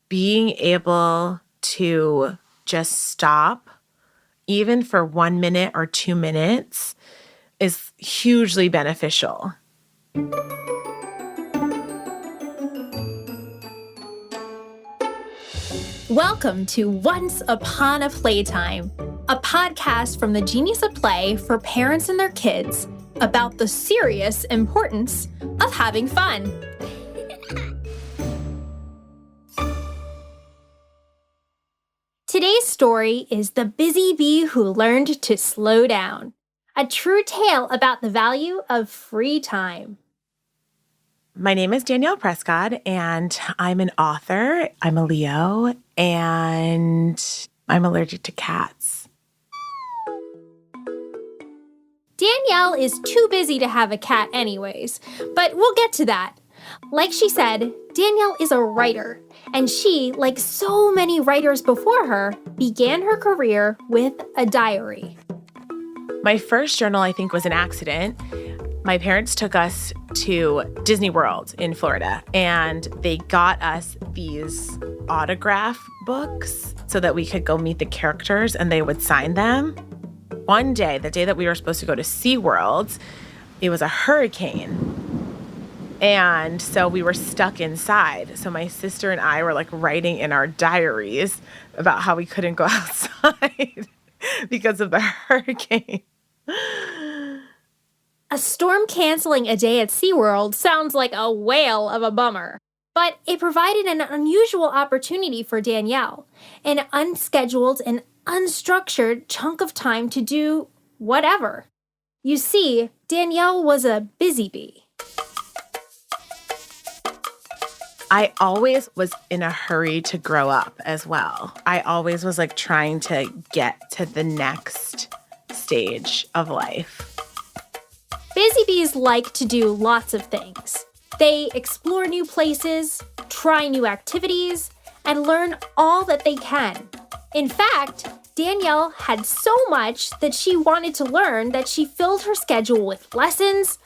being able to just stop, even for 1 minute or 2 minutes, is hugely beneficial. Welcome to Once Upon a Playtime, a podcast from the Genius of Play for parents and their kids about the serious importance of having fun. Today's story is The Busy Bee Who Learned to Slow Down, a true tale about the value of free time. My name is Danielle Prescod, and I'm an author. I'm a Leo, and I'm allergic to cats. Danielle is too busy to have a cat anyways, but we'll get to that. Like she said, Danielle is a writer, and she, like so many writers before her, began her career with a diary. My first journal, I think, was an accident. My parents took us to Disney World in Florida, and they got us these autograph books so that we could go meet the characters and they would sign them. One day, the day that we were supposed to go to SeaWorld, it was a hurricane. And so we were stuck inside. So my sister and I were like writing in our diaries about how we couldn't go outside because of the hurricane. A storm canceling a day at SeaWorld sounds like a whale of a bummer, but it provided an unusual opportunity for Danielle, an unscheduled and unstructured chunk of time to do whatever. You see, Danielle was a busy bee. I always was in a hurry to grow up as well. I always was like trying to get to the next stage of life. Busy bees like to do lots of things. They explore new places, try new activities, and learn all that they can. In fact, Danielle had so much that she wanted to learn that she filled her schedule with lessons,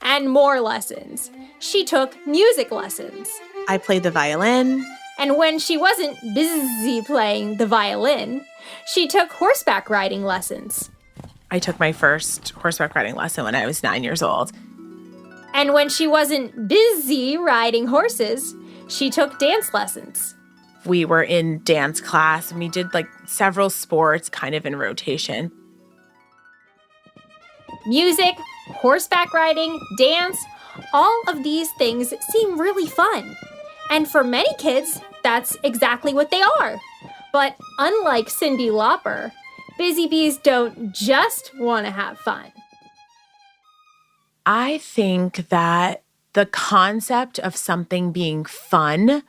and more lessons. She took music lessons. I played the violin. And when she wasn't busy playing the violin, she took horseback riding lessons. I took my first horseback riding lesson when I was 9 years old. And when she wasn't busy riding horses, she took dance lessons. We were in dance class and we did like several sports kind of in rotation. Music, horseback riding, dance, all of these things seem really fun. And for many kids, that's exactly what they are. But unlike Cyndi Lauper, busy bees don't just want to have fun. I think that the concept of something being fun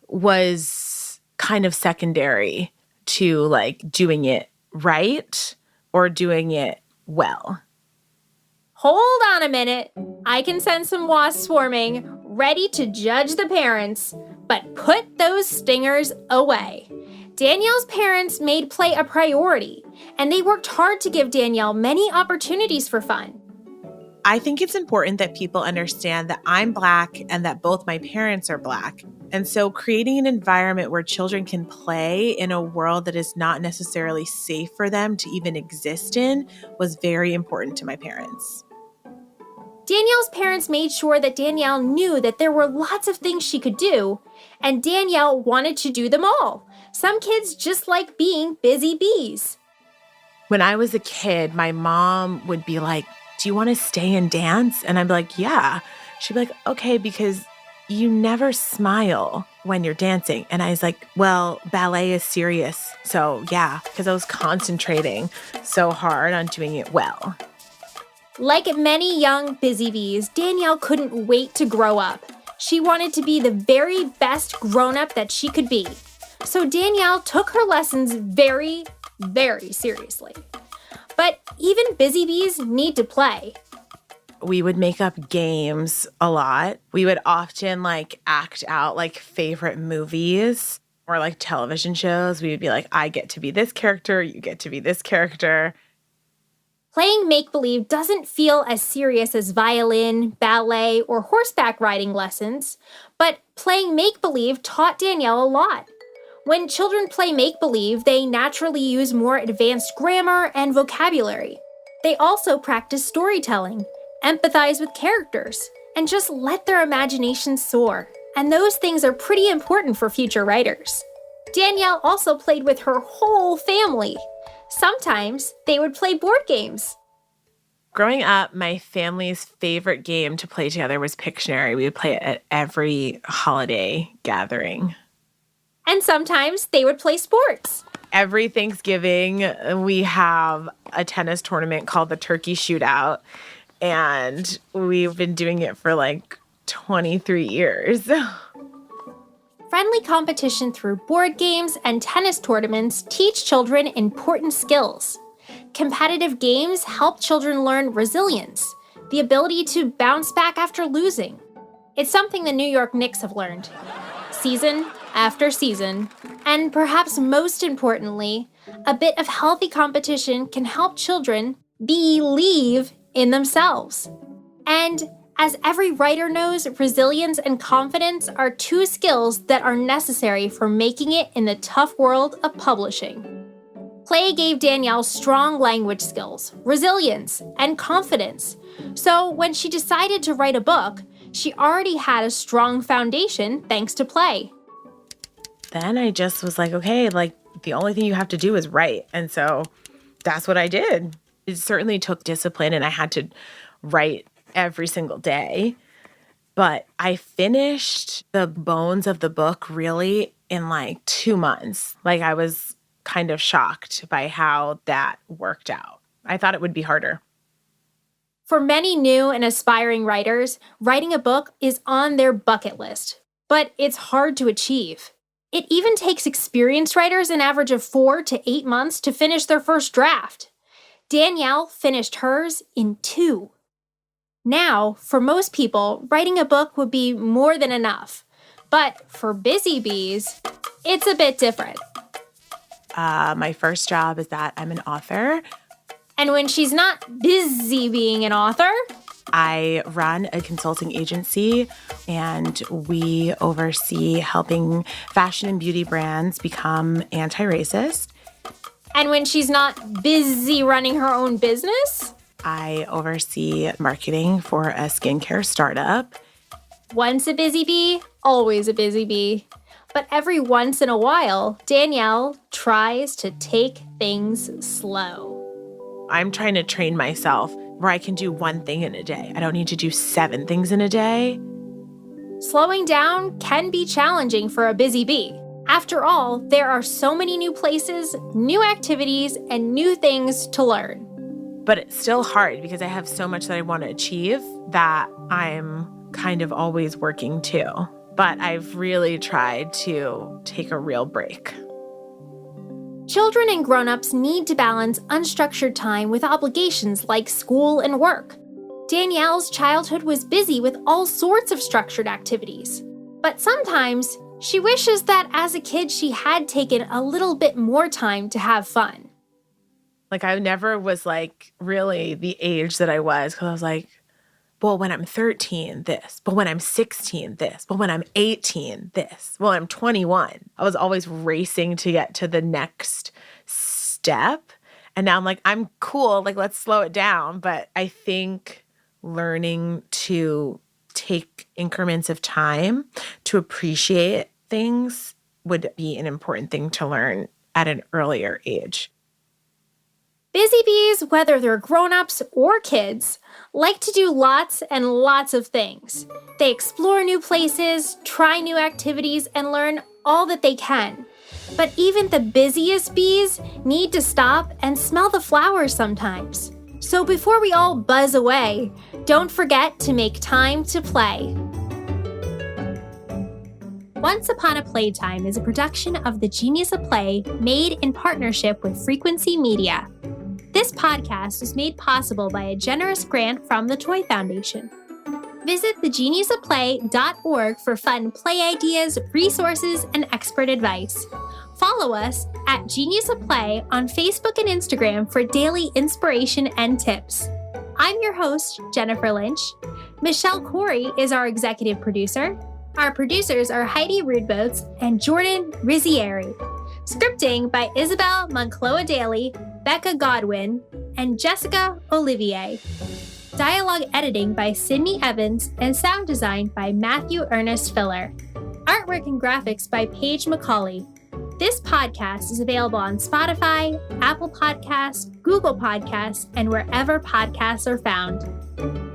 was kind of secondary to like doing it right or doing it well. Hold on a minute. I can sense some wasps swarming, ready to judge the parents, but put those stingers away. Danielle's parents made play a priority, and they worked hard to give Danielle many opportunities for fun. I think it's important that people understand that I'm Black and that both my parents are Black. And so creating an environment where children can play in a world that is not necessarily safe for them to even exist in was very important to my parents. Danielle's parents made sure that Danielle knew that there were lots of things she could do, and Danielle wanted to do them all. Some kids just like being busy bees. When I was a kid, my mom would be like, "Do you want to stay and dance?" And I'd be like, "Yeah." She'd be like, "Okay, because you never smile when you're dancing." And I was like, "Well, ballet is serious." So yeah, because I was concentrating so hard on doing it well. Like many young busy bees, Danielle couldn't wait to grow up. She wanted to be the very best grown-up that she could be. So Danielle took her lessons very, very seriously. But even busy bees need to play. We would make up games a lot. We would often act out favorite movies or television shows. We would be like, I get to be this character, you get to be this character. Playing make-believe doesn't feel as serious as violin, ballet, or horseback riding lessons, But playing make-believe taught Danielle a lot. When children play make-believe, they naturally use more advanced grammar and vocabulary. They also practice storytelling, empathize with characters, and just let their imagination soar. And those things are pretty important for future writers. Danielle also played with her whole family. Sometimes they would play board games. Growing up, my family's favorite game to play together was Pictionary. We would play it at every holiday gathering. And sometimes they would play sports. Every Thanksgiving, we have a tennis tournament called the Turkey Shootout, and we've been doing it for like 23 years. Friendly competition through board games and tennis tournaments teach children important skills. Competitive games help children learn resilience, the ability to bounce back after losing. It's something the New York Knicks have learned, season after season. And perhaps most importantly, a bit of healthy competition can help children believe in themselves. And as every writer knows, resilience and confidence are two skills that are necessary for making it in the tough world of publishing. Play gave Danielle strong language skills, resilience, and confidence. So when she decided to write a book, she already had a strong foundation thanks to play. Then I just was like, okay, like the only thing you have to do is write. And so that's what I did. It certainly took discipline, and I had to write every single day. But I finished the bones of the book really in like 2 months. Like I was kind of shocked by how that worked out. I thought it would be harder. For many new and aspiring writers, writing a book is on their bucket list, but it's hard to achieve. It even takes experienced writers an average of 4 to 8 months to finish their first draft. Danielle finished hers in 2. Now, for most people, writing a book would be more than enough. But for busy bees, it's a bit different. My first job is that I'm an author. And when she's not busy being an author, I run a consulting agency, and we oversee helping fashion and beauty brands become anti-racist. And when she's not busy running her own business, I oversee marketing for a skincare startup. Once a busy bee, always a busy bee. But every once in a while, Danielle tries to take things slow. I'm trying to train myself where I can do one thing in a day. I don't need to do 7 things in a day. Slowing down can be challenging for a busy bee. After all, there are so many new places, new activities, and new things to learn. But it's still hard because I have so much that I want to achieve that I'm kind of always working too. But I've really tried to take a real break. Children and grown-ups need to balance unstructured time with obligations like school and work. Danielle's childhood was busy with all sorts of structured activities. But sometimes she wishes that as a kid she had taken a little bit more time to have fun. Like I never was like really the age that I was, because I was like, well, when I'm 13, this. But when I'm 16, this. But when I'm 18, this. Well, I'm 21. I was always racing to get to the next step. And now I'm like, I'm cool. Like, let's slow it down. But I think learning to take increments of time to appreciate things would be an important thing to learn at an earlier age. Busy bees, whether they're grown-ups or kids, like to do lots and lots of things. They explore new places, try new activities, and learn all that they can. But even the busiest bees need to stop and smell the flowers sometimes. So before we all buzz away, don't forget to make time to play. Once Upon a Playtime is a production of the Genius of Play made in partnership with Frequency Media. This podcast is made possible by a generous grant from the Toy Foundation. Visit thegeniusofplay.org for fun play ideas, resources, and expert advice. Follow us at Genius of Play on Facebook and Instagram for daily inspiration and tips. I'm your host, Jennifer Lynch. Michelle Corey is our executive producer. Our producers are Heidi Rudeboats and Jordan Rizzieri. Scripting by Isabel Moncloa Daly, Becca Godwin, and Jessica Olivier. Dialogue editing by Sydney Evans and sound design by Matthew Ernest Filler. Artwork and graphics by Paige McCauley. This podcast is available on Spotify, Apple Podcasts, Google Podcasts, and wherever podcasts are found.